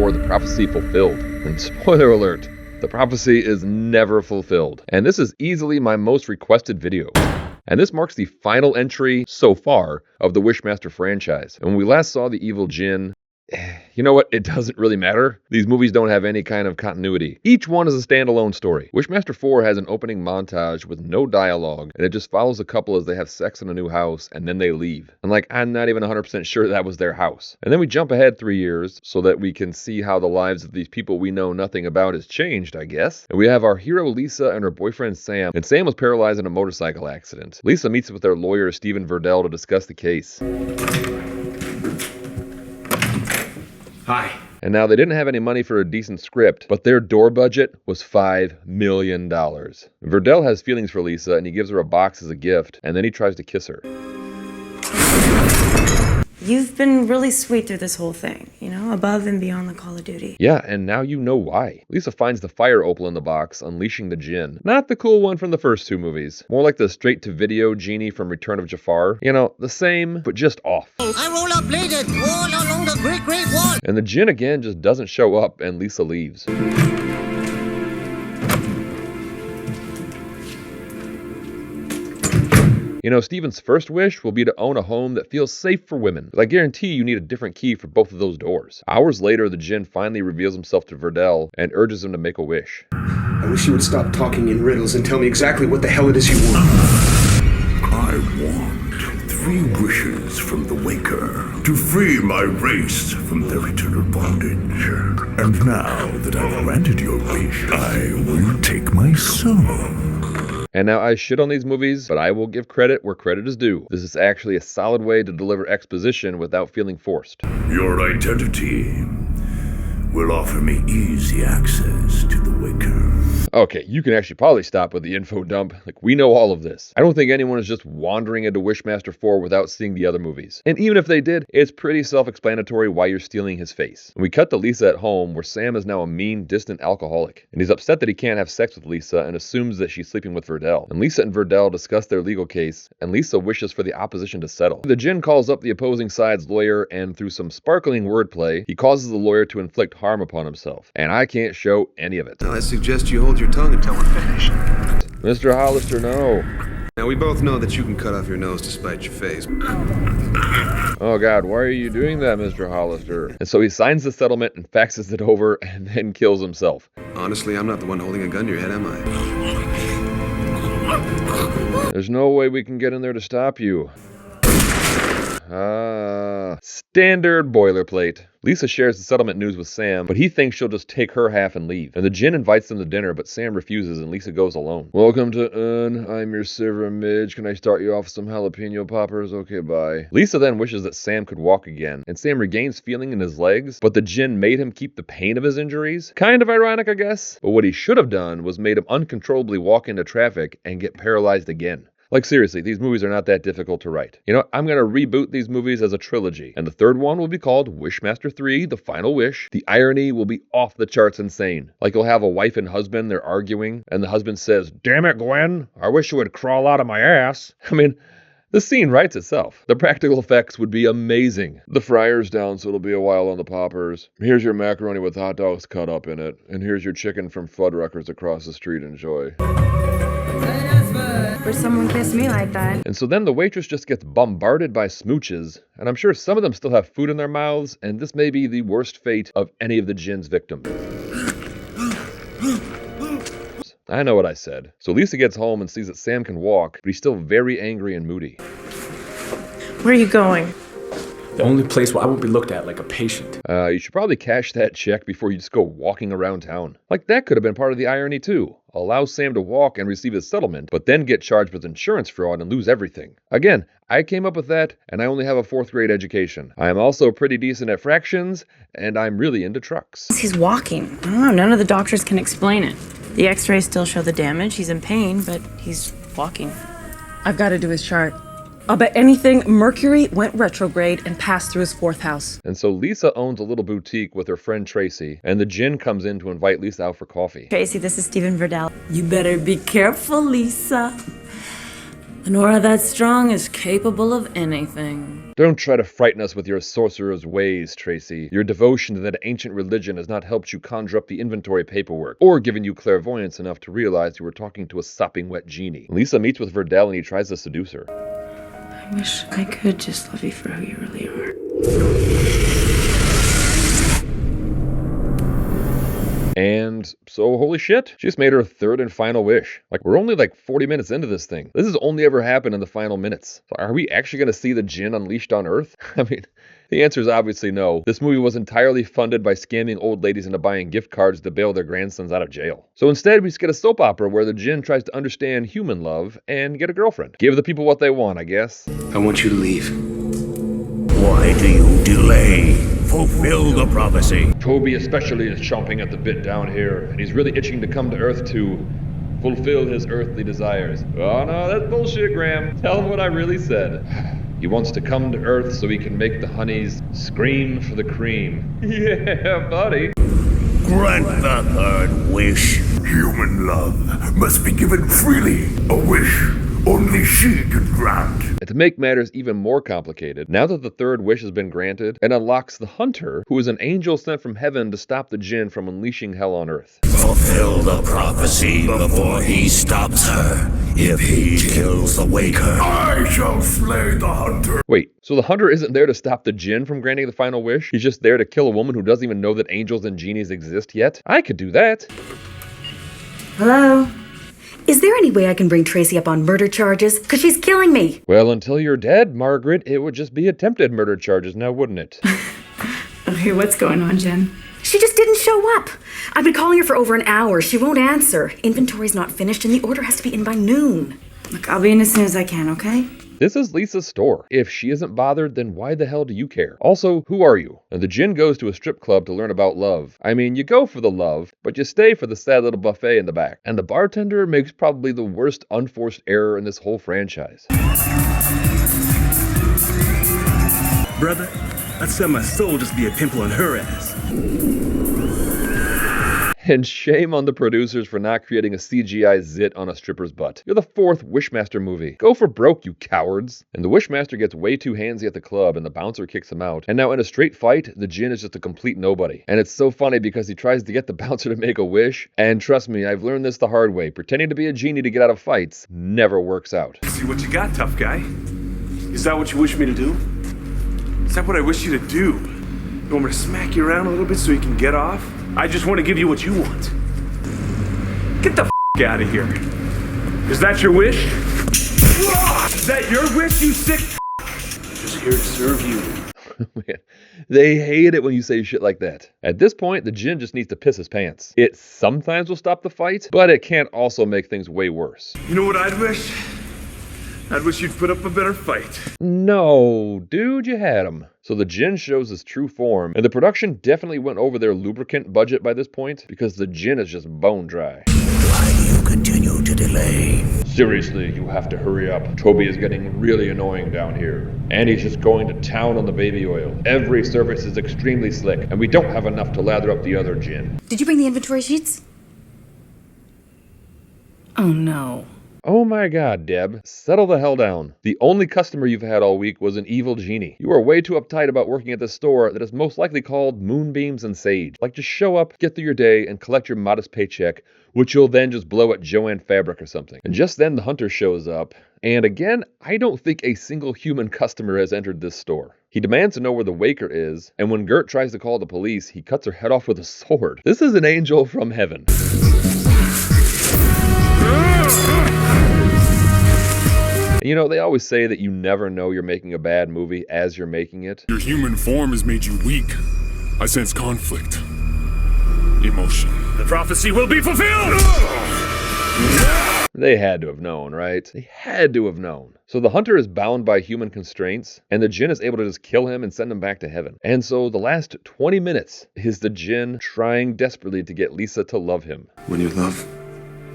4, The Prophecy Fulfilled. And spoiler alert, the prophecy is never fulfilled. And this is easily my most requested video. And this marks the final entry so far of the Wishmaster franchise. And when we last saw the evil Djinn, you know what? It doesn't really matter. These movies don't have any kind of continuity. Each one is a standalone story. Wishmaster 4 has an opening montage with no dialogue, and it just follows a couple as they have sex in a new house, and then they leave. And like, I'm not even 100% sure that was their house. And then we jump ahead 3 years so that we can see how the lives of these people we know nothing about has changed, I guess. And we have our hero Lisa and her boyfriend Sam, and Sam was paralyzed in a motorcycle accident. Lisa meets with their lawyer Stephen Verdell to discuss the case. Hi. And now they didn't have any money for a decent script, but their door budget was $5 million. Verdell has feelings for Lisa and he gives her a box as a gift, and then he tries to kiss her. You've been really sweet through this whole thing, you know, above and beyond the Call of Duty. Yeah, and now you know why. Lisa finds the fire opal in the box, unleashing the Djinn. Not the cool one from the first 2 movies. More like the straight-to-video genie from Return of Jafar. You know, the same, but just off. I rollerbladed all along the Great Great Wall. And the Djinn again just doesn't show up, and Lisa leaves. You know, Steven's first wish will be to own a home that feels safe for women. But I guarantee you need a different key for both of those doors. Hours later, the Djinn finally reveals himself to Verdell and urges him to make a wish. I wish you would stop talking in riddles and tell me exactly what the hell it is you want. I want 3 wishes from the Waker to free my race from their eternal bondage. And now that I've granted your wish, I will take my soul. And now I shit on these movies, but I will give credit where credit is due. This is actually a solid way to deliver exposition without feeling forced. Your identity will offer me easy access to the Waker. Okay, you can actually probably stop with the info dump. Like, we know all of this. I don't think anyone is just wandering into Wishmaster 4 without seeing the other movies. And even if they did, it's pretty self-explanatory why you're stealing his face. And we cut to Lisa at home, where Sam is now a mean, distant alcoholic. And he's upset that he can't have sex with Lisa and assumes that she's sleeping with Verdell. And Lisa and Verdell discuss their legal case, and Lisa wishes for the opposition to settle. The Djinn calls up the opposing side's lawyer, and through some sparkling wordplay, he causes the lawyer to inflict harm upon himself. And I can't show any of it. I suggest you hold your tongue until we're finished. Mr. Hollister, no. Now, we both know that you can cut off your nose to spite your face. Oh God, why are you doing that, Mr. Hollister? And so he signs the settlement and faxes it over and then kills himself. Honestly, I'm not the one holding a gun to your head, am I? There's no way we can get in there to stop you. Standard boilerplate. Lisa shares the settlement news with Sam, but he thinks she'll just take her half and leave. And the Djinn invites them to dinner, but Sam refuses and Lisa goes alone. Welcome to I'm your silver midge. Can I start you off with some jalapeno poppers? Okay, bye. Lisa then wishes that Sam could walk again, and Sam regains feeling in his legs, but the Djinn made him keep the pain of his injuries. Kind of ironic, I guess. But what he should have done was made him uncontrollably walk into traffic and get paralyzed again. Like, seriously, these movies are not that difficult to write. You know, I'm going to reboot these movies as a trilogy, and the third one will be called Wishmaster 3, The Final Wish. The irony will be off the charts insane. Like, you'll have a wife and husband, they're arguing, and the husband says, "Damn it, Gwen, I wish you would crawl out of my ass." I mean, the scene writes itself. The practical effects would be amazing. The fryer's down, so it'll be a while on the poppers. Here's your macaroni with hot dogs cut up in it, and here's your chicken from Fuddruckers across the street. Enjoy. For someone kiss me like that. And so then the waitress just gets bombarded by smooches, and I'm sure some of them still have food in their mouths, and this may be the worst fate of any of the Djinn's victims. I know what I said. So Lisa gets home and sees that Sam can walk, but he's still very angry and moody. Where are you going? The only place where I won't be looked at like a patient. You should probably cash that check before you just go walking around town. Like, that could have been part of the irony too. Allow Sam to walk and receive his settlement, but then get charged with insurance fraud and lose everything. Again, I came up with that, and I only have a 4th grade education. I am also pretty decent at fractions, and I'm really into trucks. He's walking. I don't know, none of the doctors can explain it. The x-rays still show the damage. He's in pain, but he's walking. I've got to do his chart. I'll bet anything Mercury went retrograde and passed through his 4th house. And so Lisa owns a little boutique with her friend Tracy, and the Djinn comes in to invite Lisa out for coffee. Tracy, this is Stephen Verdell. You better be careful, Lisa. An aura that strong is capable of anything. Don't try to frighten us with your sorcerer's ways, Tracy. Your devotion to that ancient religion has not helped you conjure up the inventory paperwork, or given you clairvoyance enough to realize you were talking to a sopping wet genie. Lisa meets with Verdell and he tries to seduce her. I wish I could just love you for who you really are. And so, holy shit, she just made her third and final wish. Like, we're only like 40 minutes into this thing. This has only ever happened in the final minutes. So are we actually going to see the Djinn unleashed on Earth? I mean, the answer is obviously no. This movie was entirely funded by scamming old ladies into buying gift cards to bail their grandsons out of jail. So instead, we just get a soap opera where the Djinn tries to understand human love and get a girlfriend. Give the people what they want, I guess. I want you to leave. Why do you delay? Fulfill the prophecy. Toby especially is chomping at the bit down here, and he's really itching to come to Earth to fulfill his earthly desires. Oh no, that's bullshit, Graham. Tell him what I really said. He wants to come to Earth so he can make the honeys scream for the cream. Yeah, buddy. Grant the third wish. Human love must be given freely. A wish only she can grant. And to make matters even more complicated, now that the third wish has been granted, it unlocks the Hunter, who is an angel sent from heaven to stop the Djinn from unleashing hell on Earth. Fulfill the prophecy before he stops her. If he kills the Waker, I shall slay the Hunter. Wait, so the Hunter isn't there to stop the Djinn from granting the final wish? He's just there to kill a woman who doesn't even know that angels and genies exist yet? I could do that. Hello? Is there any way I can bring Tracy up on murder charges? Because she's killing me. Well, until you're dead, Margaret, it would just be attempted murder charges now, wouldn't it? Okay, what's going on, Jen? She just didn't show up. I've been calling her for over an hour. She won't answer. Inventory's not finished and the order has to be in by noon. Look, I'll be in as soon as I can, okay? This is Lisa's store. If she isn't bothered, then why the hell do you care? Also, who are you? And the Djinn goes to a strip club to learn about love. I mean, you go for the love, but you stay for the sad little buffet in the back. And the bartender makes probably the worst unforced error in this whole franchise. Brother, I'd sell my soul just to be a pimple on her ass. And shame on the producers for not creating a CGI zit on a stripper's butt. You're the fourth Wishmaster movie. Go for broke, you cowards. And the Wishmaster gets way too handsy at the club and the bouncer kicks him out. And now in a straight fight, the Djinn is just a complete nobody. And it's so funny because he tries to get the bouncer to make a wish. And trust me, I've learned this the hard way. Pretending to be a genie to get out of fights never works out. See what you got, tough guy. Is that what you wish me to do? Is that what I wish you to do? You want me to smack you around a little bit so you can get off? I just want to give you what you want. Get the out of here. Is that your wish? Is that your wish, you sick? I'm just here to serve you. Man, they hate it when you say shit like that. At this point, the Djinn just needs to piss his pants. It sometimes will stop the fight, but it can't also make things way worse. You know what I'd wish? I'd wish you'd put up a better fight. No, dude, you had him. So the Djinn shows his true form, and the production definitely went over their lubricant budget by this point, because the Djinn is just bone dry. Why do you continue to delay? Seriously, you have to hurry up. Toby is getting really annoying down here. And he's just going to town on the baby oil. Every surface is extremely slick, and we don't have enough to lather up the other Djinn. Did you bring the inventory sheets? Oh no. Oh my god, Deb. Settle the hell down. The only customer you've had all week was an evil genie. You are way too uptight about working at this store that is most likely called Moonbeams and Sage. Like, just show up, get through your day, and collect your modest paycheck, which you'll then just blow at Joanne Fabric or something. And just then the Hunter shows up, and again, I don't think a single human customer has entered this store. He demands to know where the Waker is, and when Gert tries to call the police, he cuts her head off with a sword. This is an angel from heaven. You know, they always say that you never know you're making a bad movie as you're making it. Your human form has made you weak. I sense conflict. Emotion. The prophecy will be fulfilled! They had to have known, right? They had to have known. So the Hunter is bound by human constraints, and the Djinn is able to just kill him and send him back to heaven. And so the last 20 minutes is the Djinn trying desperately to get Lisa to love him. When your love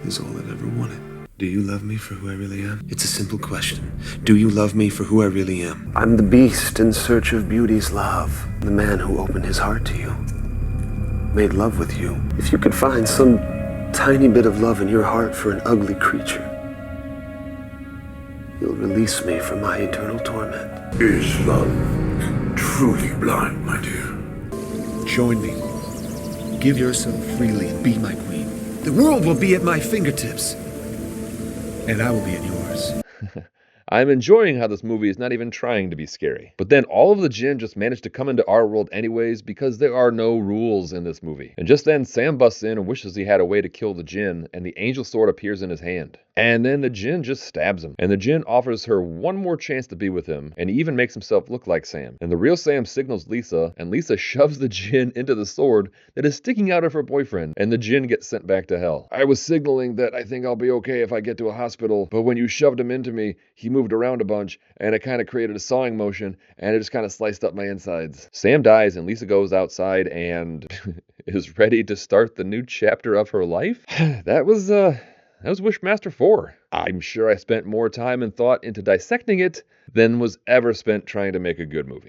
is all I've ever wanted. Do you love me for who I really am? It's a simple question. Do you love me for who I really am? I'm the beast in search of beauty's love. The man who opened his heart to you. Made love with you. If you could find some tiny bit of love in your heart for an ugly creature, you'll release me from my eternal torment. Is love truly blind, my dear? Join me. Give yourself freely and be my queen. The world will be at my fingertips. And I will be at yours. I'm enjoying how this movie is not even trying to be scary. But then all of the Djinn just manage to come into our world anyways because there are no rules in this movie. And just then Sam busts in and wishes he had a way to kill the Djinn, and the angel sword appears in his hand. And then the Djinn just stabs him. And the Djinn offers her one more chance to be with him, and he even makes himself look like Sam. And the real Sam signals Lisa, and Lisa shoves the Djinn into the sword that is sticking out of her boyfriend, and the Djinn gets sent back to hell. I was signaling that I think I'll be okay if I get to a hospital, but when you shoved him into me, he moved around a bunch, and it kind of created a sawing motion, and it just kind of sliced up my insides. Sam dies, and Lisa goes outside and is ready to start the new chapter of her life. That was Wishmaster 4. I'm sure I spent more time and thought into dissecting it than was ever spent trying to make a good movie.